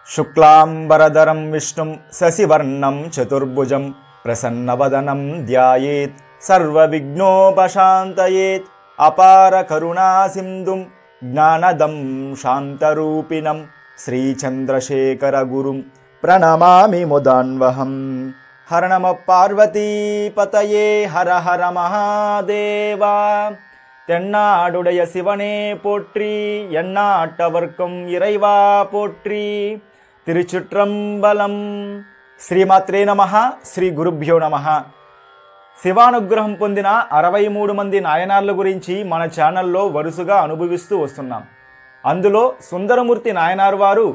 శుక్లాంబరధరం విష్ణుం శశివర్ణం చతుర్భుజం ప్రసన్నవదనం ధ్యాయేత్ సర్వవిఘ్నోపశాంతయేత్ అపార కరుణా సింధుం జ్ఞానదం శాంతరూపిణం శ్రీచంద్రశేఖర గురుం ప్రణమామి ముదాన్వహం. హర నమ పార్వతీపతయే హర హర మహాదేవా. தென்னாடுடைய சிவனே போற்றி, எண்ணாட்டவர்க்கும் இறைவா போற்றி. తిరుచుట్రంబలం. శ్రీమాత్రే నమః. శ్రీ గురుభ్యో నమః. శివానుగ్రహం పొందిన 63 మంది నాయనార్ల గురించి మన ఛానల్లో వరుసగా అనుభవిస్తూ వస్తున్నాం. అందులో సుందరమూర్తి నాయనార్ వారు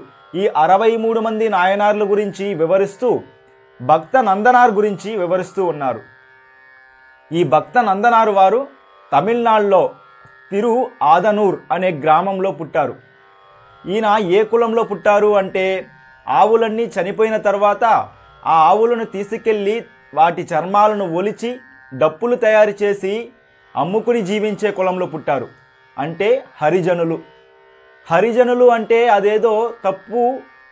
ఈ 63 మంది నాయనార్ల గురించి వివరిస్తూ భక్త నందనార్ గురించి వివరిస్తూ ఉన్నారు. ఈ భక్త నందనార్ వారు తమిళనాడులో తిరు ఆదనూర్ అనే గ్రామంలో పుట్టారు. ఈయన ఏ కులంలో పుట్టారు అంటే, ఆవులన్నీ చనిపోయిన తర్వాత ఆ ఆవులను తీసుకెళ్ళి వాటి చర్మాలను ఒలిచి డప్పులు తయారు చేసి అమ్ముకుని జీవించే కులంలో పుట్టారు. అంటే హరిజనులు. హరిజనులు అంటే అదేదో తప్పు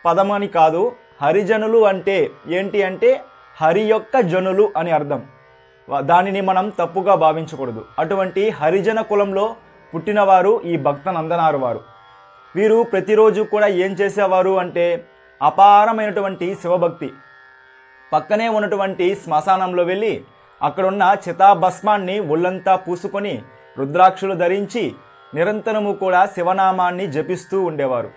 పదమని కాదు. హరిజనులు అంటే ఏంటి అంటే హరి యొక్క జనులు అని అర్థం. దానిని మనం తప్పుగా భావించకూడదు. అటువంటి హరిజన కులంలో పుట్టినవారు ఈ భక్త నందనారు వారు. వీరు ప్రతిరోజు కూడా ఏం చేసేవారు అంటే, అపారమైనటువంటి శివభక్తి. పక్కనే ఉన్నటువంటి శ్మశానంలో వెళ్ళి అక్కడున్న చితాభస్మాన్ని ఒళ్ళంతా పూసుకొని రుద్రాక్షలు ధరించి నిరంతరము కూడా శివనామాన్ని జపిస్తూ ఉండేవారు.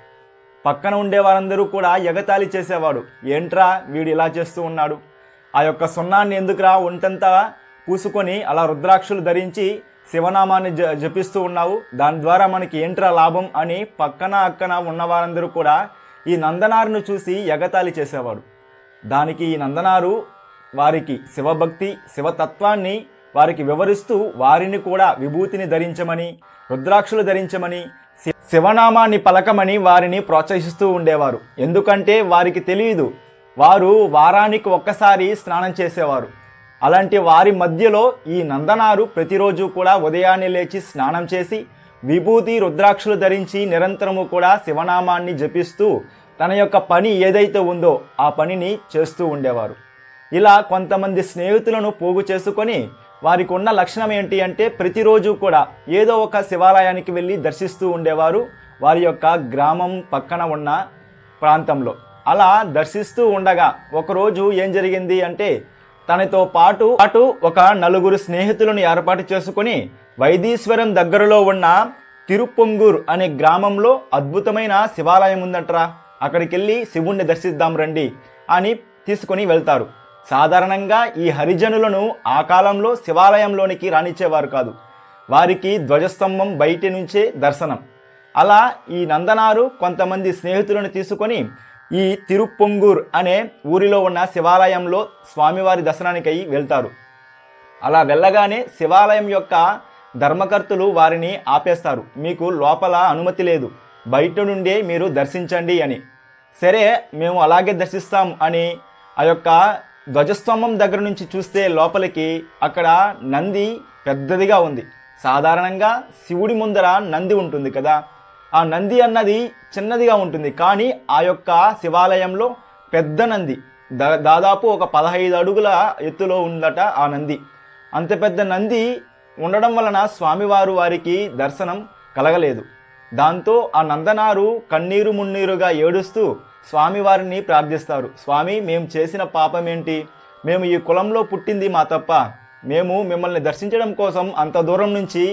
పక్కన ఉండేవారందరూ కూడా ఎగతాళి చేసేవాడు. ఏంట్రా వీడు ఇలా చేస్తూ ఉన్నాడు, ఆ యొక్క సున్నాన్ని ఎందుకురా ఒంటంతా పూసుకొని అలా రుద్రాక్షలు ధరించి శివనామాన్ని జపిస్తూ ఉన్నావు, దాని ద్వారా మనకి ఏంట్రా లాభం అని పక్కన అక్కన ఉన్నవారందరూ కూడా ఈ నందనారును చూసి ఎగతాళి చేసేవాడు. దానికి ఈ నందనారు వారికి శివభక్తి శివతత్వాన్ని వారికి వివరిస్తూ వారిని కూడా విభూతిని ధరించమని, రుద్రాక్షలు ధరించమని, శివనామాన్ని పలకమని వారిని ప్రోత్సహిస్తూ ఉండేవారు. ఎందుకంటే వారికి తెలియదు, వారు వారానికి ఒక్కసారి స్నానం చేసేవారు. అలాంటి వారి మధ్యలో ఈ నందనారు ప్రతిరోజు కూడా ఉదయాన్నే లేచి స్నానం చేసి విభూతి రుద్రాక్షలు ధరించి నిరంతరము కూడా శివనామాన్ని జపిస్తూ తన యొక్క పని ఏదైతే ఉందో ఆ పనిని చేస్తూ ఉండేవారు. ఇలా కొంతమంది స్నేహితులను పోగు చేసుకొని వారికి ఉన్న లక్షణం ఏంటి అంటే, ప్రతిరోజు కూడా ఏదో ఒక శివాలయానికి వెళ్ళి దర్శిస్తూ ఉండేవారు వారి యొక్క గ్రామం పక్కన ఉన్న ప్రాంతంలో. అలా దర్శిస్తూ ఉండగా ఒకరోజు ఏం జరిగింది అంటే, తనతో పాటు ఒక 4 స్నేహితులను ఏర్పాటు చేసుకుని వైదీశ్వరం దగ్గరలో ఉన్న తిరుపొంగూర్ అనే గ్రామంలో అద్భుతమైన శివాలయం ఉందంటరా, అక్కడికి వెళ్ళి శివుణ్ణి దర్శిద్దాం రండి అని తీసుకుని వెళ్తారు. సాధారణంగా ఈ హరిజనులను ఆ కాలంలో శివాలయంలోనికి రానిచ్చేవారు కాదు. వారికి ధ్వజస్తంభం బయటి నుంచే దర్శనం. అలా ఈ నందనారు కొంతమంది స్నేహితులను తీసుకొని ఈ తిరుపొంగూర్ అనే ఊరిలో ఉన్న శివాలయంలో స్వామివారి దర్శనానికై వెళ్తారు. అలా వెళ్ళగానే శివాలయం యొక్క ధర్మకర్తలు వారిని ఆపేస్తారు. మీకు లోపల అనుమతి లేదు, బయట నుండే మీరు దర్శించండి అని. సరే మేము అలాగే దర్శిస్తాం అని ఆ యొక్క ధ్వజస్తంభం దగ్గర నుంచి చూస్తే లోపలికి అక్కడ నంది పెద్దదిగా ఉంది. సాధారణంగా శివుడి ముందర నంది ఉంటుంది కదా, ఆ నంది అన్నది చిన్నదిగా ఉంటుంది. కానీ ఆ యొక్క శివాలయంలో పెద్ద నంది, దాదాపు ఒక 15 అడుగుల ఎత్తులో ఉందట ఆ నంది. అంత పెద్ద నంది ఉండడం వలన స్వామివారు వారికి దర్శనం కలగలేదు. దాంతో ఆ నందనారు కన్నీరు మున్నీరుగా ఏడుస్తూ స్వామివారిని ప్రార్థిస్తారు. స్వామి, మేము చేసిన పాపం ఏంటి? మేము ఈ కులంలో పుట్టింది మా తప్ప. మేము మిమ్మల్ని దర్శించడం కోసం అంత దూరం నుంచి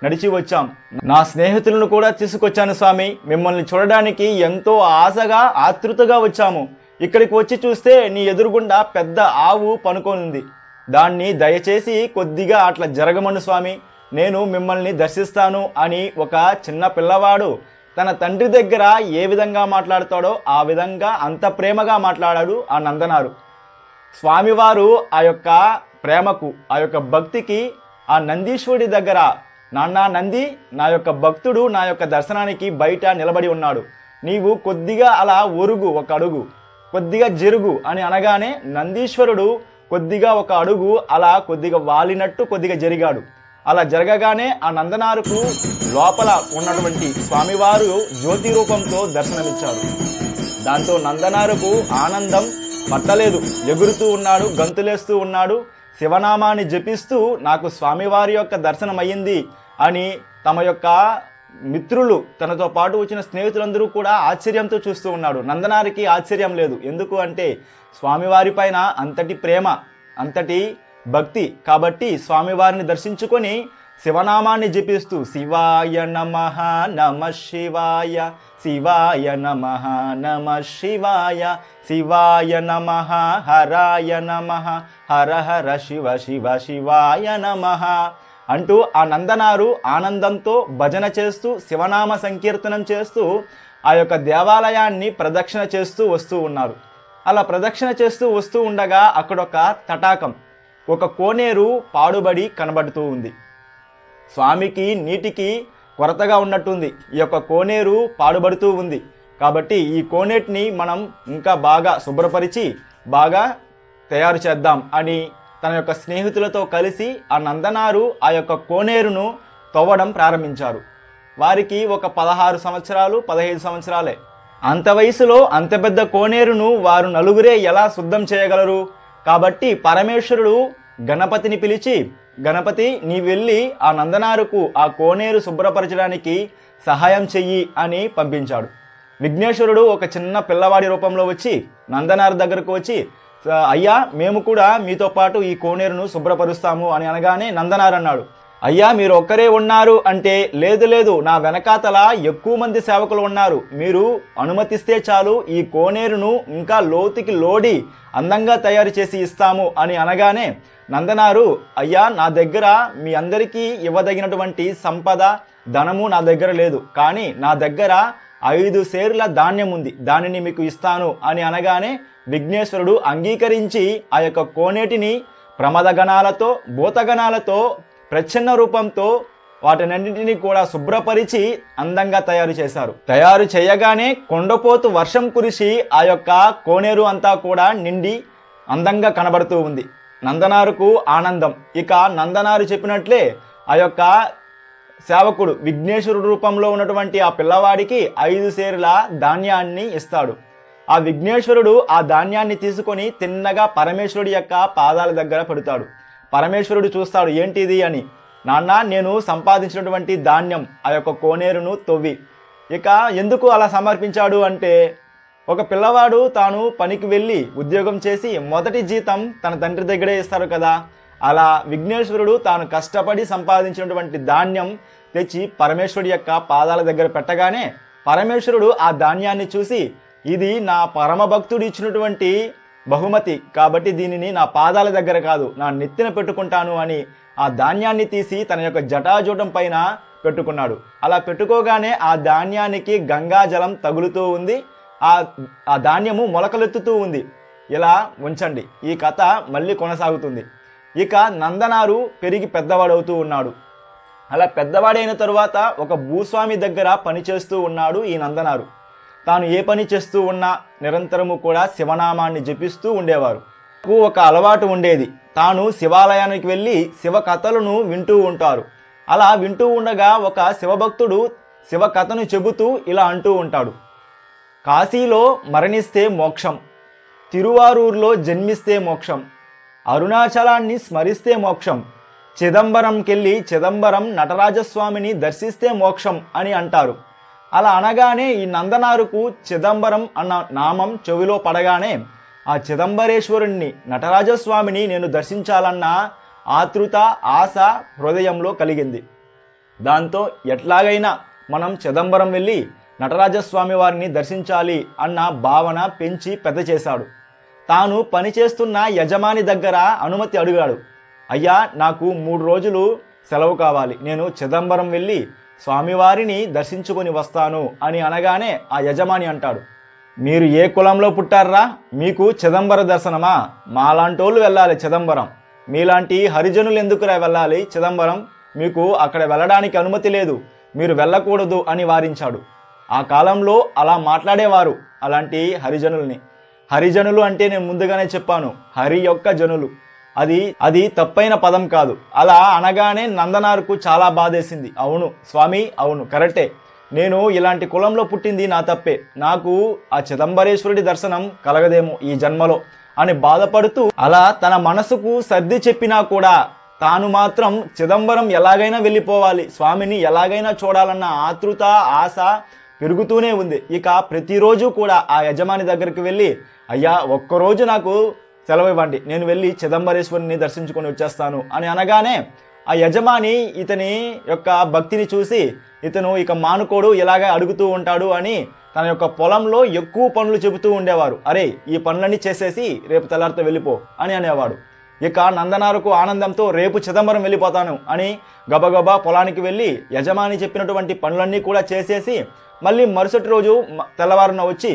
నడిచి వచ్చాం. నా స్నేహితులను కూడా తీసుకొచ్చాను స్వామి. మిమ్మల్ని చూడడానికి ఎంతో ఆశగా ఆతృతగా వచ్చాము. ఇక్కడికి వచ్చి చూస్తే నీ ఎదురుగుండా పెద్ద ఆవు పనుకొనుంది. దాన్ని దయచేసి కొద్దిగా అట్లా జరగమను స్వామి, నేను మిమ్మల్ని దర్శిస్తాను అని ఒక చిన్న పిల్లవాడు తన తండ్రి దగ్గర ఏ విధంగా మాట్లాడతాడో ఆ విధంగా అంత ప్రేమగా మాట్లాడాడు ఆ నందనారు. స్వామివారు ఆ యొక్క ప్రేమకు, ఆ యొక్క భక్తికి ఆ నందీశ్వరుడి దగ్గర, నాన్న నంది, నా యొక్క భక్తుడు నా యొక్క దర్శనానికి బయట నిలబడి ఉన్నాడు, నీవు కొద్దిగా అలా ఒరుగు, ఒక అడుగు కొద్దిగా జరుగు అని అనగానే నందీశ్వరుడు కొద్దిగా ఒక అడుగు అలా కొద్దిగా వాలినట్టు కొద్దిగా జరిగాడు. అలా జరగగానే ఆ నందనారుకు లోపల ఉన్నటువంటి స్వామివారు జ్యోతి రూపంతో దర్శనమిచ్చారు. దాంతో నందనారుకు ఆనందం పట్టలేదు. ఎగురుతూ ఉన్నాడు, గంతులేస్తూ ఉన్నాడు, శివనామాన్ని జపిస్తూ నాకు స్వామివారి యొక్క దర్శనం అయ్యింది అని తమ యొక్క మిత్రులు, తనతో పాటు వచ్చిన స్నేహితులందరూ కూడా ఆశ్చర్యంతో చూస్తూ ఉన్నాడు. నందనారికి ఆశ్చర్యం లేదు. ఎందుకు అంటే స్వామివారి పైన అంతటి ప్రేమ, అంతటి భక్తి. కాబట్టి స్వామివారిని దర్శించుకొని శివనామాన్ని జపిస్తూ శివాయ నమః నమః శివాయ, శివాయ నమః నమః శివాయ, శివాయ నమః హరాయ నమః, హర హర శివ శివ శివాయ నమః అంటూ ఆ నందనారు ఆనందంతో భజన చేస్తూ శివనామ సంకీర్తనం చేస్తూ ఆ యొక్క దేవాలయాన్ని ప్రదక్షిణ చేస్తూ వస్తూ ఉన్నారు. అలా ప్రదక్షిణ చేస్తూ వస్తూ ఉండగా అక్కడొక తటాకం, ఒక కోనేరు పాడుబడి కనబడుతూ ఉంది. స్వామికి నీటికి కొరతగా ఉన్నట్టుంది. ఈ యొక్క కోనేరు పాడుబడుతూ ఉంది. కాబట్టి ఈ కోనేటిని మనం ఇంకా బాగా శుభ్రపరిచి బాగా తయారు చేద్దాం అని తన యొక్క స్నేహితులతో కలిసి ఆ నందనారు ఆ యొక్క కోనేరును తవ్వడం ప్రారంభించారు. వారికి ఒక 16 సంవత్సరాలు 15 సంవత్సరాలే. అంత వయసులో అంత పెద్ద కోనేరును వారు నలుగురే ఎలా శుద్ధం చేయగలరు? కాబట్టి పరమేశ్వరుడు గణపతిని పిలిచి, గణపతి నీ వెళ్ళి ఆ నందనారుకు ఆ కోనేరు శుభ్రపరచడానికి సహాయం చెయ్యి అని పంపించాడు. విఘ్నేశ్వరుడు ఒక చిన్న పిల్లవాడి రూపంలో వచ్చి నందనారు దగ్గరకు వచ్చి, అయ్యా మేము కూడా మీతో పాటు ఈ కోనేరును శుభ్రపరుస్తాము అని అనగానే నందనారు అన్నాడు, అయ్యా మీరు ఒక్కరే ఉన్నారు అంటే, లేదు లేదు నా వెనకాతల ఎక్కువ మంది సేవకులు ఉన్నారు, మీరు అనుమతిస్తే చాలు ఈ కోనేరును ఇంకా లోతుకి లోడి అందంగా తయారు చేసి ఇస్తాము అని అనగానే నందనారు, అయ్యా నా దగ్గర మీ అందరికీ ఇవ్వదగినటువంటి సంపద ధనము నా దగ్గర లేదు, కానీ నా దగ్గర 5 సేర్ల ధాన్యం ఉంది, దానిని మీకు ఇస్తాను అని అనగానే విఘ్నేశ్వరుడు అంగీకరించి ఆ యొక్క కోనేటిని ప్రమదగణాలతో భూతగణాలతో ప్రచ్ఛన్న రూపంతో వాటినన్నింటినీ కూడా శుభ్రపరిచి అందంగా తయారు చేశారు. తయారు చేయగానే కొండపోతు వర్షం కురిసి ఆ యొక్క కోనేరు అంతా కూడా నిండి అందంగా కనబడుతూ ఉంది. నందనారుకు ఆనందం. ఇక నందనారు చెప్పినట్లే ఆ యొక్క సేవకుడు విఘ్నేశ్వరుడు రూపంలో ఉన్నటువంటి ఆ పిల్లవాడికి 5 సేరుల ధాన్యాన్ని ఇస్తాడు. ఆ విఘ్నేశ్వరుడు ఆ ధాన్యాన్ని తీసుకొని తిన్నగా పరమేశ్వరుడి యొక్క పాదాల దగ్గర పెడతాడు. పరమేశ్వరుడు చూస్తాడు, ఏంటిది అని. నాన్న నేను సంపాదించినటువంటి ధాన్యం ఆ యొక్క కోనేరును తవ్వి. ఇక ఎందుకు అలా సమర్పించాడు అంటే, ఒక పిల్లవాడు తాను పనికి వెళ్ళి ఉద్యోగం చేసి మొదటి జీతం తన తండ్రి దగ్గరే ఇస్తారు కదా, అలా విఘ్నేశ్వరుడు తాను కష్టపడి సంపాదించినటువంటి ధాన్యం తెచ్చి పరమేశ్వరుడి యొక్క పాదాల దగ్గర పెట్టగానే పరమేశ్వరుడు ఆ ధాన్యాన్ని చూసి, ఇది నా పరమ భక్తుడు ఇచ్చినటువంటి బహుమతి, కాబట్టి దీనిని నా పాదాల దగ్గర కాదు నా నెత్తిన పెట్టుకుంటాను అని ఆ ధాన్యాన్ని తీసి తన యొక్క జటాజూటం పైన పెట్టుకున్నాడు. అలా పెట్టుకోగానే ఆ ధాన్యానికి గంగాజలం తగులుతూ ఉంది, ఆ ధాన్యము మొలకలెత్తుతూ ఉంది. ఇలా ఉంచండి, ఈ కథ మళ్ళీ కొనసాగుతుంది. ఇక నందనారు పెరిగి పెద్దవాడవుతూ ఉన్నాడు. అలా పెద్దవాడైన తరువాత ఒక భూస్వామి దగ్గర పనిచేస్తూ ఉన్నాడు ఈ నందనారు. తాను ఏ పని చేస్తూ ఉన్నా నిరంతరము కూడా శివనామాన్ని జపిస్తూ ఉండేవారు. ఒక అలవాటు ఉండేది, తాను శివాలయానికి వెళ్ళి శివ కథలను వింటూ ఉంటారు. అలా వింటూ ఉండగా ఒక శివభక్తుడు శివ కథను చెబుతూ ఇలా అంటూ ఉంటాడు, కాశీలో మరణిస్తే మోక్షం, తిరువారూరులో జన్మిస్తే మోక్షం, అరుణాచలాన్ని స్మరిస్తే మోక్షం, చిదంబరంకెళ్ళి చిదంబరం నటరాజస్వామిని దర్శిస్తే మోక్షం అని అంటారు. అలా అనగానే ఈ నందనారుకు చిదంబరం అన్న నామం చెవిలో పడగానే ఆ చిదంబరేశ్వరుణ్ణి నటరాజస్వామిని నేను దర్శించాలన్న ఆతృత ఆశ హృదయంలో కలిగింది. దాంతో ఎట్లాగైనా మనం చిదంబరం వెళ్ళి నటరాజస్వామి వారిని దర్శించాలి అన్న భావన పెంచి పెద్ద చేశాడు. తాను పనిచేస్తున్న యజమాని దగ్గర అనుమతి అడిగాడు, అయ్యా నాకు 3 రోజులు సెలవు కావాలి, నేను చిదంబరం వెళ్ళి స్వామివారిని దర్శించుకొని వస్తాను అని అనగానే ఆ యజమాని అంటాడు, మీరు ఏ కులంలో పుట్టారా, మీకు చిదంబర దర్శనమా? మాలాంటోళ్ళు వెళ్ళాలి చిదంబరం, మీలాంటి హరిజనులు ఎందుకురా వెళ్ళాలి చిదంబరం, మీకు అక్కడ వెళ్ళడానికి అనుమతి లేదు, మీరు వెళ్ళకూడదు అని వారించాడు. ఆ కాలంలో అలా మాట్లాడేవారు అలాంటి హరిజనుల్ని. హరిజనులు అంటే నేను ముందుగానే చెప్పాను, హరి యొక్క జనులు, అది తప్పైన పదం కాదు. అలా అనగానే నందనారుకు చాలా బాధేసింది. అవును స్వామి, అవును కరెక్టే, నేను ఇలాంటి కులంలో పుట్టింది నా తప్పే, నాకు ఆ చిదంబరేశ్వరుడి దర్శనం కలగదేమో ఈ జన్మలో అని బాధపడుతూ అలా తన మనసుకు సర్ది చెప్పినా కూడా తాను మాత్రం చిదంబరం ఎలాగైనా వెళ్ళిపోవాలి, స్వామిని ఎలాగైనా చూడాలన్న ఆతృత ఆశ పెరుగుతూనే ఉంది. ఇక ప్రతిరోజు కూడా ఆ యజమాని దగ్గరికి వెళ్ళి, అయ్యా ఒక్కరోజు నాకు సెలవు ఇవ్వండి, నేను వెళ్ళి చిదంబరేశ్వరుని దర్శించుకొని వచ్చేస్తాను అని అనగానే ఆ యజమాని ఇతని యొక్క భక్తిని చూసి ఇతను ఇక మానుకోడు, ఇలాగే అడుగుతూ ఉంటాడు అని తన యొక్క పొలంలో ఎక్కువ పనులు చెబుతూ ఉండేవారు. అరే ఈ పనులన్నీ చేసేసి రేపు తెల్లారితో వెళ్ళిపో అని అనేవాడు. ఇక నందనారుకు ఆనందంతో రేపు చిదంబరం వెళ్ళిపోతాను అని గబగబా పొలానికి వెళ్ళి యజమాని చెప్పినటువంటి పనులన్నీ కూడా చేసేసి మళ్ళీ మరుసటి రోజు తెల్లవారున వచ్చి,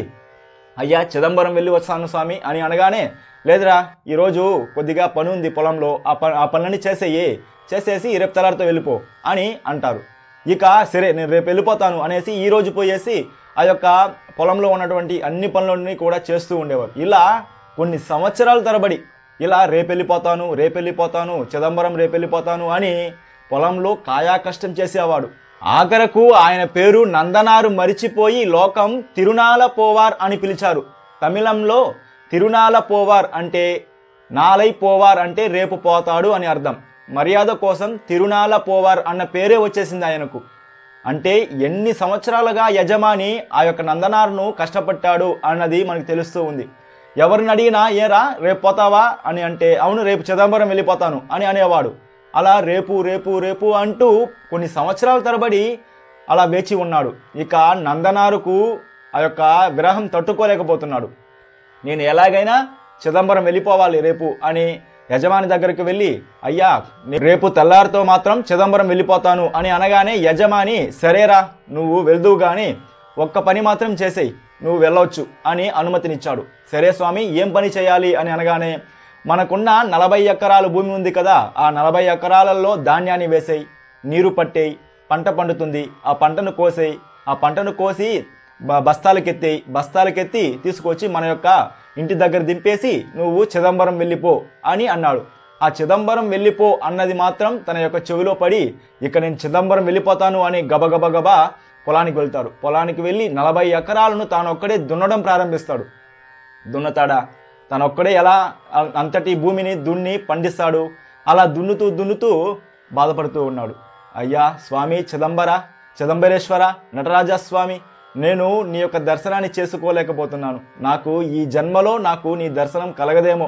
అయ్యా చిదంబరం వెళ్ళి వస్తాను స్వామి అని అనగానే, లేదురా ఈరోజు కొద్దిగా పని ఉంది పొలంలో, ఆ పనులన్నీ చేసేసి రేపు తెల్లారితో వెళ్ళిపో అని అంటారు. ఇక సరే నేను రేపు వెళ్ళిపోతాను అనేసి ఈరోజు పోయేసి ఆ యొక్క పొలంలో ఉన్నటువంటి అన్ని పనులన్నీ కూడా చేస్తూ ఉండేవారు. ఇలా కొన్ని సంవత్సరాల తరబడి ఇలా రేపు వెళ్ళిపోతాను చిదంబరం రేపు వెళ్ళిపోతాను అని పొలంలో కాయా కష్టం చేసేవాడు. ఆఖరకు ఆయన పేరు నందనారు మరిచిపోయి లోకం తిరునాల పోవార్ అని పిలిచారు. తమిళంలో తిరునాల పోవార్ అంటే నాలై పోవార్ అంటే రేపు పోతాడు అని అర్థం. మర్యాద కోసం తిరునాల పోవార్ అన్న పేరే వచ్చేసింది ఆయనకు. అంటే ఎన్ని సంవత్సరాలుగా యజమాని ఆ యొక్క నందనారును కష్టపడ్డాడు అన్నది మనకు తెలుస్తూ ఉంది. ఎవరిని అడిగినా ఏరా రేపు పోతావా అని అంటే, అవును రేపు చిదంబరం వెళ్ళిపోతాను అని అనేవాడు. అలా రేపు అంటూ కొన్ని సంవత్సరాల తరబడి అలా వేచి ఉన్నాడు. ఇక నందనారుకు ఆ యొక్క విరహం తట్టుకోలేకపోతున్నాడు. నేను ఎలాగైనా చిదంబరం వెళ్ళిపోవాలి రేపు అని యజమాని దగ్గరికి వెళ్ళి, అయ్యా రేపు తెల్లారితో మాత్రం చిదంబరం వెళ్ళిపోతాను అని అనగానే యజమాని, సరేరా నువ్వు వెళ్దువు కానీ ఒక్క పని మాత్రం చేసేయి, నువ్వు వెళ్ళవచ్చు అని అనుమతినిచ్చాడు. సరే స్వామి ఏం పని చేయాలి అని అనగానే, మనకున్న 40 ఎకరాల భూమి ఉంది కదా, ఆ 40 ఎకరాలలో ధాన్యాన్ని వేసేయి, నీరు పట్టేయి, పంట పండుతుంది, ఆ పంటను కోసేయి, ఆ పంటను కోసి బస్తాలకెత్తి తీసుకొచ్చి మన యొక్క ఇంటి దగ్గర దింపేసి నువ్వు చిదంబరం వెళ్ళిపో అని అన్నాడు. ఆ చిదంబరం వెళ్ళిపో అన్నది మాత్రం తన యొక్క చెవిలో పడి, ఇక నేను చిదంబరం వెళ్ళిపోతాను అని గబగబా పొలానికి వెళ్తాడు. పొలానికి వెళ్ళి 40 ఎకరాలను తానొక్కడే దున్నడం ప్రారంభిస్తాడు. దున్నతాడా, తనొక్కడే ఎలా అంతటి భూమిని దున్ని పండిస్తాడు. అలా దున్నుతూ బాధపడుతూ ఉన్నాడు. అయ్యా స్వామి చిదంబరేశ్వర నటరాజ స్వామి, నేను నీ యొక్క దర్శనాన్ని చేసుకోలేకపోతున్నాను, నాకు ఈ జన్మలో నాకు నీ దర్శనం కలగదేమో,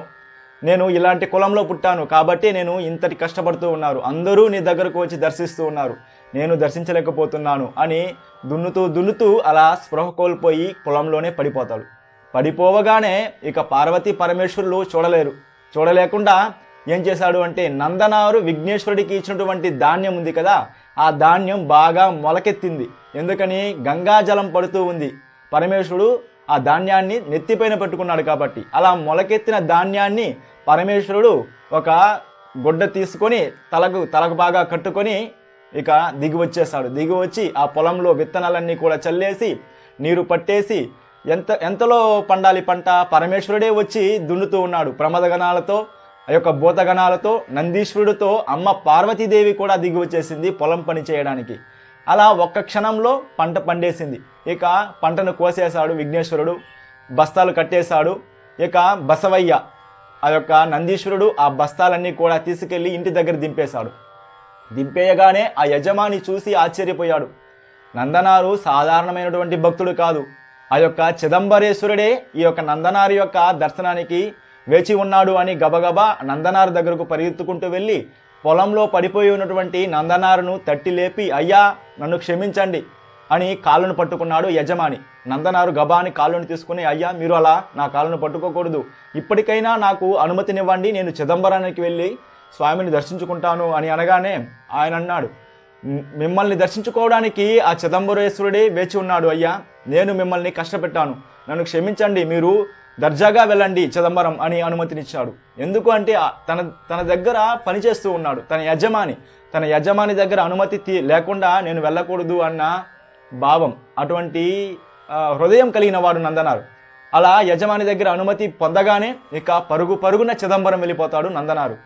నేను ఇలాంటి కులంలో పుట్టాను కాబట్టి నేను ఇంతటి కష్టపడుతూ ఉన్నారు, అందరూ నీ దగ్గరకు వచ్చి దర్శిస్తూ ఉన్నారు, నేను దర్శించలేకపోతున్నాను అని దున్నుతూ అలా స్పృహ కోల్పోయి పొలంలోనే పడిపోతాడు. పడిపోవగానే ఇక పార్వతీ పరమేశ్వరులు చూడలేకుండా ఏం చేశాడు అంటే, నందనారు విఘ్నేశ్వరుడికి ఇచ్చినటువంటి ధాన్యం ఉంది కదా, ఆ ధాన్యం బాగా మొలకెత్తింది. ఎందుకని, గంగాజలం పడుతూ ఉంది, పరమేశ్వరుడు ఆ ధాన్యాన్ని నెత్తిపైన పెట్టుకున్నాడు కాబట్టి. అలా మొలకెత్తిన ధాన్యాన్ని పరమేశ్వరుడు ఒక గుడ్డ తీసుకొని తలకు బాగా కట్టుకొని ఇక దిగి వచ్చి ఆ పొలంలో విత్తనాలన్నీ కూడా చల్లేసి నీరు పట్టేసి ఎంతలో పండాలి పంట పరమేశ్వరుడే వచ్చి దున్నుతూ ఉన్నాడు. ప్రమదగణాలతో ఆ యొక్క భూతగణాలతో నందీశ్వరుడితో అమ్మ పార్వతీదేవి కూడా దిగి వచ్చేసింది పొలం పని చేయడానికి. అలా ఒక్క క్షణంలో పంట పండేసింది. ఇక పంటను కోసేశాడు విఘ్నేశ్వరుడు, బస్తాలు కట్టేశాడు. ఇక బసవయ్య ఆ యొక్క నందీశ్వరుడు ఆ బస్తాలన్నీ కూడా తీసుకెళ్లి ఇంటి దగ్గర దింపేశాడు. దింపేయగానే ఆ యజమాని చూసి ఆశ్చర్యపోయాడు. నందనారు సాధారణమైనటువంటి భక్తుడు కాదు, ఆ యొక్క చిదంబరేశ్వరుడే ఈ యొక్క నందనారు యొక్క దర్శనానికి వేచి ఉన్నాడు అని గబగబా నందనారు దగ్గరకు పరిగెత్తుకుంటూ వెళ్ళి పొలంలో పడిపోయి ఉన్నటువంటి నందనారును తట్టి లేపి, అయ్యా నన్ను క్షమించండి అని కాళ్ళను పట్టుకున్నాడు యజమాని. నందనారు గబాని కాళ్ళను తీసుకుని, అయ్యా మీరు అలా నా కాళ్ళను పట్టుకోకూడదు, ఇప్పటికైనా నాకు అనుమతినివ్వండి, నేను చిదంబరానికి వెళ్ళి స్వామిని దర్శించుకుంటాను అని అనగానే ఆయన అన్నాడు, మిమ్మల్ని దర్శించుకోవడానికి ఆ చిదంబరేశ్వరుడే వేచి ఉన్నాడు అయ్యా, నేను మిమ్మల్ని కష్టపెట్టాను, నన్ను క్షమించండి, మీరు దర్జాగా వెళ్ళండి చిదంబరం అని అనుమతినిచ్చాడు. ఎందుకు అంటే తన దగ్గర పనిచేస్తూ ఉన్నాడు తన యజమాని దగ్గర అనుమతి లేకుండా నేను వెళ్ళకూడదు అన్న భావం, అటువంటి హృదయం కలిగిన వాడు నందనారు. అలా యజమాని దగ్గర అనుమతి పొందగానే ఇక పరుగున చిదంబరం వెళ్ళిపోతాడు నందనారు.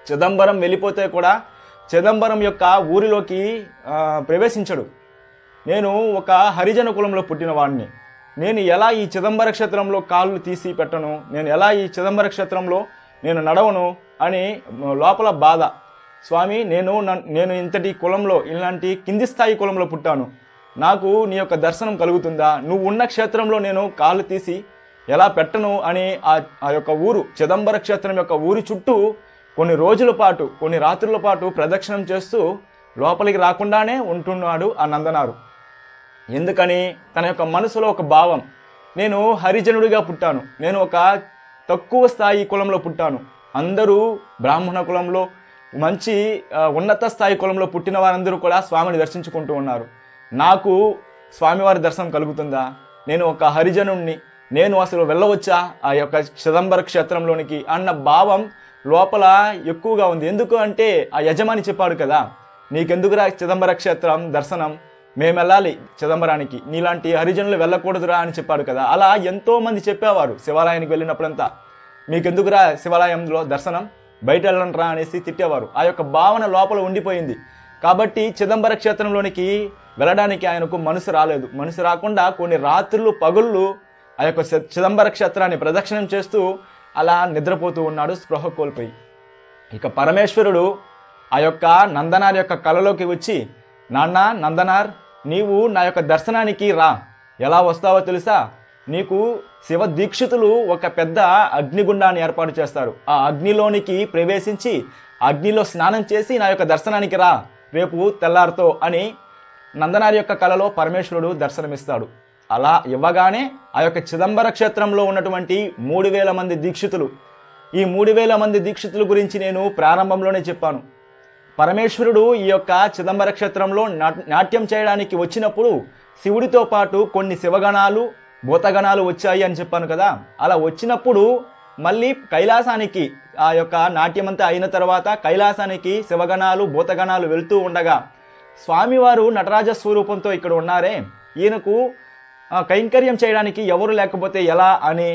చిదంబరం వెళ్ళిపోతే కూడా చిదంబరం యొక్క ఊరిలోకి ప్రవేశించడు. నేను ఒక హరిజన కులంలో పుట్టిన వాడిని. నేను ఎలా ఈ చిదంబర క్షేత్రంలో కాళ్ళు తీసి పెట్టను, నేను ఎలా ఈ చిదంబర క్షేత్రంలో నేను నడవను అని లోపల బాధ. స్వామి, నేను ఇంతటి కులంలో, ఇలాంటి కింది స్థాయి కులంలో పుట్టాను, నాకు నీ యొక్క దర్శనం కలుగుతుందా? నువ్వు ఉన్న క్షేత్రంలో నేను కాళ్ళు తీసి ఎలా పెట్టను అని ఆ యొక్క ఊరు, చిదంబర క్షేత్రం యొక్క ఊరి చుట్టూ కొన్ని రోజుల పాటు, కొన్ని రాత్రుల పాటు ప్రదక్షిణం చేస్తూ లోపలికి రాకుండానే ఉంటున్నాడు ఆ నందనారు. ఎందుకని? తన యొక్క మనసులో ఒక భావం, నేను హరిజనుడిగా పుట్టాను, నేను ఒక తక్కువ స్థాయి కులంలో పుట్టాను, అందరూ బ్రాహ్మణ కులంలో, మంచి ఉన్నత స్థాయి కులంలో పుట్టిన వారందరూ కూడా స్వామిని దర్శించుకుంటూ ఉన్నారు. నాకు స్వామివారి దర్శనం కలుగుతుందా? నేను ఒక హరిజనుణ్ణి, నేను అసలు వెళ్ళవచ్చా ఆ యొక్క చిదంబర క్షేత్రంలోనికి అన్న భావం లోపల ఎక్కువగా ఉంది. ఎందుకు అంటే ఆ యజమాని చెప్పాడు కదా, నీకెందుకురా చిదంబర క్షేత్రం దర్శనం, మేము వెళ్ళాలి చిదంబరానికి, నీలాంటి హరిజనులు వెళ్ళకూడదురా అని చెప్పాడు కదా. అలా ఎంతోమంది చెప్పేవారు శివాలయానికి వెళ్ళినప్పుడంతా, మీకెందుకురా శివాలయంలో దర్శనం, బయట వెళ్ళండి రా అనేసి తిట్టేవారు. ఆ యొక్క భావన లోపల ఉండిపోయింది. కాబట్టి చిదంబర క్షేత్రంలోనికి వెళ్ళడానికి ఆయనకు మనసు రాలేదు. మనసు రాకుండా కొన్ని రాత్రులు పగుళ్ళు ఆ యొక్క చిదంబర క్షేత్రాన్ని ప్రదక్షిణం చేస్తూ అలా నిద్రపోతూ ఉన్నాడు, స్పృహ కోల్పోయి. ఇక పరమేశ్వరుడు ఆ యొక్క నందనార్ యొక్క కలలోకి వచ్చి, నాన్న నందనార్, నీవు నా యొక్క దర్శనానికి రా. ఎలా వస్తావో తెలుసా? నీకు శివ దీక్షితులు ఒక పెద్ద అగ్నిగుండాన్ని ఏర్పాటు చేస్తారు. ఆ అగ్నిలోనికి ప్రవేశించి అగ్నిలో స్నానం చేసి నా యొక్క దర్శనానికి రా రేపు తెల్లారితో అని నందనారి యొక్క కలలో పరమేశ్వరుడు దర్శనమిస్తాడు. అలా ఇవ్వగానే ఆ యొక్క చిదంబర క్షేత్రంలో ఉన్నటువంటి 3000 మంది దీక్షితులు, ఈ 3000 మంది దీక్షితుల గురించి నేను ప్రారంభంలోనే చెప్పాను. పరమేశ్వరుడు ఈ యొక్క చిదంబర క్షేత్రంలో నాట్యం చేయడానికి వచ్చినప్పుడు శివుడితో పాటు కొన్ని శివగణాలు, భూతగణాలు వచ్చాయి అని చెప్పాను కదా. అలా వచ్చినప్పుడు మళ్ళీ కైలాసానికి, ఆ యొక్క నాట్యమంతా అయిన తర్వాత కైలాసానికి శివగణాలు, భూతగణాలు వెళ్తూ ఉండగా స్వామివారు నటరాజ స్వరూపంతో ఇక్కడ ఉన్నారే, ఈయనకు కైంకర్యం చేయడానికి ఎవరు లేకపోతే ఎలా అని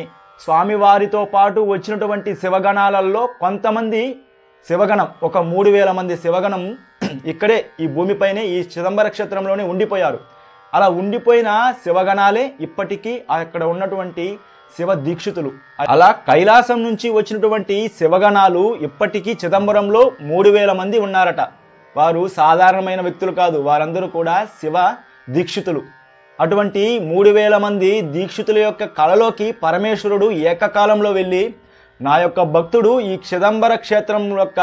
స్వామివారితో పాటు వచ్చినటువంటి శివగణాలలో కొంతమంది శివగణం, ఒక 3000 మంది శివగణం ఇక్కడే ఈ భూమిపైనే ఈ చిదంబర క్షేత్రంలోనే ఉండిపోయారు. అలా ఉండిపోయిన శివగణాలే ఇప్పటికీ అక్కడ ఉన్నటువంటి శివ దీక్షితులు. అలా కైలాసం నుంచి వచ్చినటువంటి శివగణాలు ఇప్పటికీ చిదంబరంలో 3000 మంది ఉన్నారట. వారు సాధారణమైన వ్యక్తులు కాదు, వారందరూ కూడా శివ దీక్షితులు. అటువంటి 3000 మంది దీక్షితుల యొక్క కళలోకి పరమేశ్వరుడు ఏకకాలంలో వెళ్ళి, నా యొక్క భక్తుడు ఈ చిదంబర క్షేత్రం యొక్క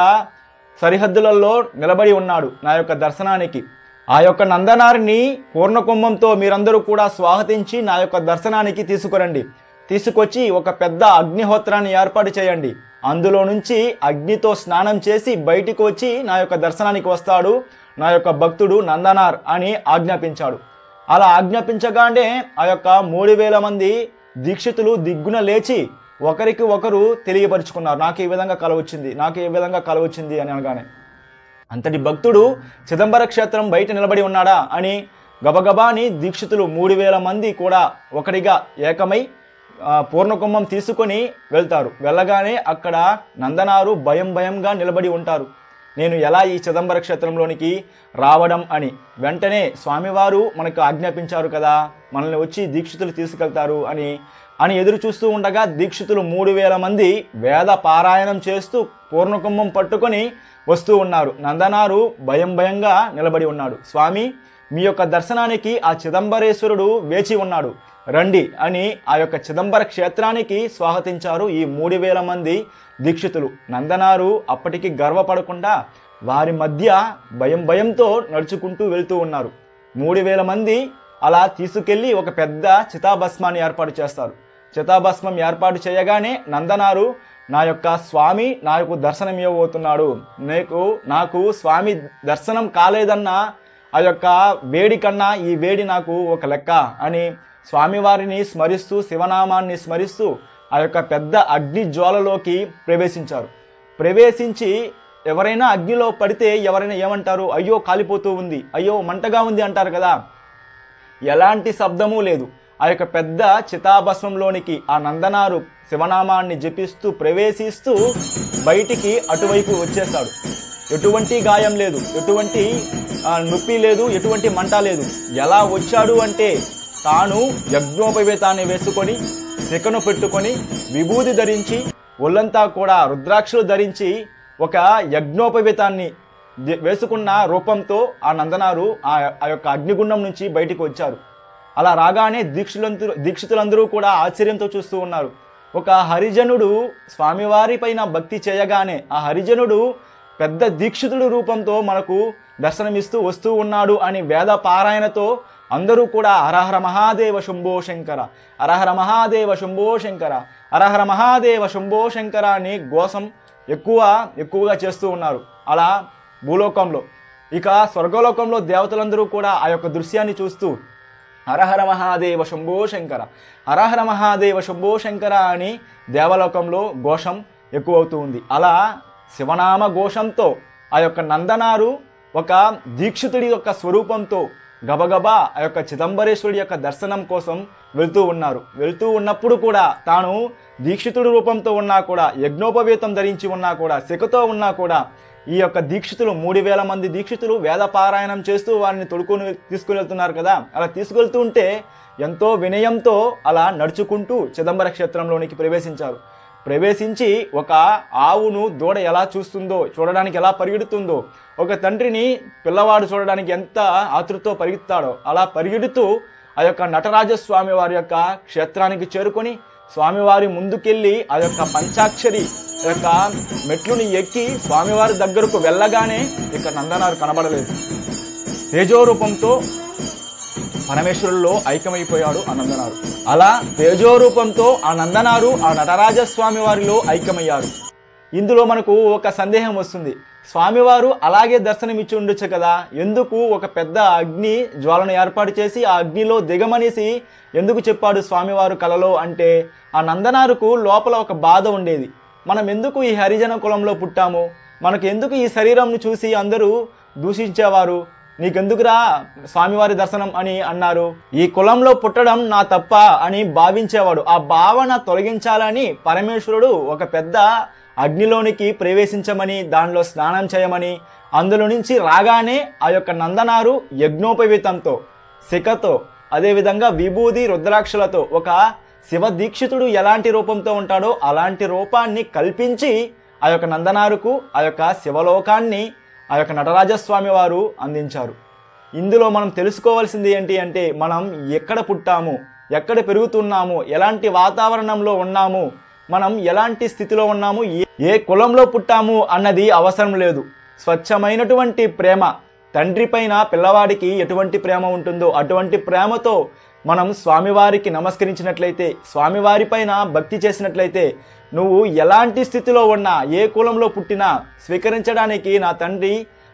సరిహద్దులలో నిలబడి ఉన్నాడు నా యొక్క దర్శనానికి, ఆ యొక్క నందనారిని పూర్ణకుంభంతో మీరందరూ కూడా స్వాగతించి నా యొక్క దర్శనానికి తీసుకురండి, తీసుకొచ్చి ఒక పెద్ద అగ్నిహోత్రాన్ని ఏర్పాటు చేయండి, అందులో నుంచి అగ్నితో స్నానం చేసి బయటికి వచ్చి నా యొక్క దర్శనానికి వస్తాడు నా యొక్క భక్తుడు నందనార్ అని ఆజ్ఞాపించాడు. అలా ఆజ్ఞాపించగానే ఆ యొక్క 3000 మంది దీక్షితులు దిగ్గున లేచి ఒకరికి ఒకరు తెలియపరుచుకున్నారు, నాకు ఈ విధంగా కల వచ్చింది, నాకు ఈ విధంగా కల వచ్చింది అని అనగానే, అంతటి భక్తుడు చిదంబర క్షేత్రం బయట నిలబడి ఉన్నాడా అని గబగబాని దీక్షితులు 3000 మంది కూడా ఒకటిగా ఏకమై పూర్ణకుంభం తీసుకొని వెళ్తారు. వెళ్ళగానే అక్కడ నందనారు భయంగా నిలబడి ఉంటారు, నేను ఎలా ఈ చిదంబర క్షేత్రంలోనికి రావడం అని. వెంటనే స్వామివారు మనకు ఆజ్ఞాపించారు కదా, మనల్ని వచ్చి దీక్షితులు తీసుకెళ్తారు అని ఎదురు చూస్తూ ఉండగా దీక్షితులు 3000 మంది వేద పారాయణం చేస్తూ పూర్ణకుంభం పట్టుకొని వస్తూ ఉన్నారు. నందనారు భయంగా నిలబడి ఉన్నాడు. స్వామి, మీ యొక్క దర్శనానికి ఆ చిదంబరేశ్వరుడు వేచి ఉన్నాడు, రండి అని ఆ యొక్క చిదంబర క్షేత్రానికి స్వాగతించారు ఈ 3000 మంది దీక్షితులు. నందనారు అప్పటికి గర్వపడకుండా వారి మధ్య భయంతో నడుచుకుంటూ వెళ్తూ ఉన్నారు. 3000 మంది అలా తీసుకెళ్ళి ఒక పెద్ద చితాభస్మాన్ని ఏర్పాటు చేస్తారు. చితాభస్మం ఏర్పాటు చేయగానే నందనారు, నా యొక్క స్వామి నాకు దర్శనం ఇవ్వబోతున్నాడు, నాకు స్వామి దర్శనం కాలేదన్న ఆ యొక్క వేడి కన్నా ఈ వేడి నాకు ఒక లెక్క అని స్వామివారిని స్మరిస్తూ, శివనామాన్ని స్మరిస్తూ ఆ యొక్క పెద్ద అగ్ని జ్వాలలోకి ప్రవేశించారు. ప్రవేశించి ఎవరైనా అగ్నిలో పడితే ఎవరైనా ఏమంటారు, అయ్యో కాలిపోతూ ఉంది, అయ్యో మంటగా ఉంది అంటారు కదా. ఎలాంటి శబ్దము లేదు. ఆ యొక్క పెద్ద చితాభస్మంలోనికి ఆ నందనారు శివనామాన్ని జపిస్తూ ప్రవేశిస్తూ బయటికి అటువైపు వచ్చేశాడు. ఎటువంటి గాయం లేదు, ఎటువంటి నొప్పి లేదు, ఎటువంటి మంట లేదు. ఎలా వచ్చాడు అంటే తాను యజ్ఞోపవేతాన్ని వేసుకొని శిఖను పెట్టుకొని విభూది ధరించి ఒళ్ళంతా కూడా రుద్రాక్షలు ధరించి ఒక యజ్ఞోపవేతాన్ని వేసుకున్న రూపంతో ఆ నందనారు ఆ యొక్క అగ్నిగుండం నుంచి బయటికి వచ్చారు. అలా రాగానే దీక్షితులందరూ కూడా ఆశ్చర్యంతో చూస్తూ ఉన్నారు. ఒక హరిజనుడు స్వామివారి పైన భక్తి చేయగానే ఆ హరిజనుడు పెద్ద దీక్షితుడు రూపంతో మనకు దర్శనమిస్తూ వస్తూ ఉన్నాడు అని వేద పారాయణతో అందరూ కూడా హరహర మహాదేవ శంభో శంకర, హరహర మహాదేవ శంభో శంకర, హరహర మహాదేవ శంభో శంకర అని ఘోషం ఎక్కువగా చేస్తూ ఉన్నారు. అలా భూలోకంలో ఇక స్వర్గలోకంలో దేవతలందరూ కూడా ఆ యొక్క దృశ్యాన్ని చూస్తూ హరహర మహాదేవ శంభో శంకర, హరహర మహాదేవ శంభో శంకర అని దేవలోకంలో ఘోషం ఎక్కువవుతూ ఉంది. అలా శివనామ ఘోషంతో ఆ యొక్క నందనారు ఒక దీక్షితుడి యొక్క స్వరూపంతో గబగబా ఆ యొక్క చిదంబరేశ్వరుడి యొక్క దర్శనం కోసం వెళ్తూ ఉన్నప్పుడు కూడా తాను దీక్షితుడి రూపంతో ఉన్నా కూడా, యజ్ఞోపవేతం ధరించి ఉన్నా కూడా, శిఖతో ఉన్నా కూడా ఈ యొక్క దీక్షితులు 3000 మంది దీక్షితులు వేద పారాయణం చేస్తూ వారిని తీసుకుని వెళ్తున్నారు కదా. అలా తీసుకెళ్తూ ఉంటే ఎంతో వినయంతో అలా నడుచుకుంటూ చిదంబర క్షేత్రంలోనికి ప్రవేశించి ఒక ఆవును దూడ ఎలా చూస్తుందో, చూడడానికి ఎలా పరిగెడుతుందో, ఒక తండ్రిని పిల్లవాడు చూడడానికి ఎంత ఆతృతతో పరిగెత్తాడో అలా పరిగెడుతూ ఆ యొక్క నటరాజస్వామి వారి యొక్క క్షేత్రానికి చేరుకొని స్వామివారి ముందుకెళ్ళి ఆ యొక్క పంచాక్షరి యొక్క మెట్లుని ఎక్కి స్వామివారి దగ్గరకు వెళ్ళగానే ఇక నందనారు కనబడలేదు. తేజోరూపంతో పరమేశ్వరుల్లో ఐక్యమైపోయాడు ఆ నందనారు. అలా తేజోరూపంతో ఆ నందనారు ఆ నటరాజస్వామి వారిలో ఐక్యమయ్యారు. ఇందులో మనకు ఒక సందేహం వస్తుంది. స్వామివారు అలాగే దర్శనమిచ్చి ఉండొచ్చు కదా, ఎందుకు ఒక పెద్ద అగ్ని జ్వాలను ఏర్పాటు చేసి ఆ అగ్నిలో దిగమనేసి ఎందుకు చెప్పాడు స్వామివారు కలలో అంటే, ఆ నందనారుకు లోపల ఒక బాధ ఉండేది. మనం ఎందుకు ఈ హరిజన కులంలో పుట్టాము, మనకు ఎందుకు ఈ శరీరంను చూసి అందరూ దూషించేవారు, నీకెందుకురా స్వామివారి దర్శనం అని అన్నారు, ఈ కులంలో పుట్టడం నా తప్ప అని భావించేవాడు. ఆ భావన తొలగించాలని పరమేశ్వరుడు ఒక పెద్ద అగ్నిలోనికి ప్రవేశించమని, దానిలో స్నానం చేయమని, అందులో నుంచి రాగానే ఆ యొక్క నందనారు యజ్ఞోపవీతంతో శిఖతో అదేవిధంగా విభూది రుద్రాక్షలతో ఒక శివ దీక్షితుడు ఎలాంటి రూపంతో ఉంటాడో అలాంటి రూపాన్ని కల్పించి ఆ యొక్క నందనారుకు ఆ యొక్క శివలోకాన్ని ఆ యొక్క నటరాజస్వామి వారు అందించారు. ఇందులో మనం తెలుసుకోవాల్సింది ఏంటి అంటే, మనం ఎక్కడ పుట్టాము, ఎక్కడ పెరుగుతున్నాము, ఎలాంటి వాతావరణంలో ఉన్నాము, మనం ఎలాంటి స్థితిలో ఉన్నాము, ఏ కులంలో పుట్టాము అన్నది అవసరం లేదు. స్వచ్ఛమైనటువంటి ప్రేమ, తండ్రి పైన పిల్లవాడికి ఎటువంటి ప్రేమ ఉంటుందో అటువంటి ప్రేమతో మనం స్వామివారికి నమస్కరించినట్లయితే, స్వామివారి పైన భక్తి చేసినట్లయితే, నువ్వు ఎలాంటి స్థితిలో ఉన్నా, ఏ కులంలో పుట్టినా స్వీకరించడానికి నా తండ్రి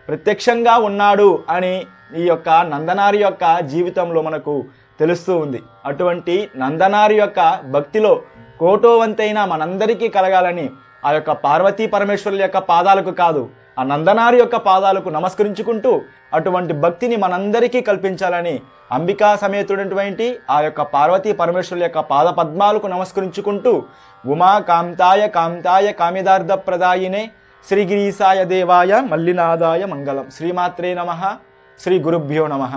ప్రత్యక్షంగా ఉన్నాడు అని ఈ యొక్క నందనారి యొక్క జీవితంలో మనకు తెలుస్తూ ఉంది. అటువంటి నందనారి యొక్క భక్తిలో కోటోవంతైన మనందరికీ కలగాలని ఆ యొక్క పార్వతీ పరమేశ్వరుల యొక్క పాదాలకు కాదు, ఆ నందనారి యొక్క పాదాలకు నమస్కరించుకుంటూ అటువంటి భక్తిని మనందరికీ కల్పించాలని అంబికా సమేతుడైనటువంటి ఆ యొక్క పార్వతీ పరమేశ్వరుల యొక్క పాద పద్మాలకు నమస్కరించుకుంటూ ఉమా కాంతాయ కామిదార్థ ప్రదాయినే శ్రీగిరీసాయ దేవాయ మల్లినాదాయ మంగళం. శ్రీమాత్రే నమః. శ్రీ గురుభ్యో నమః.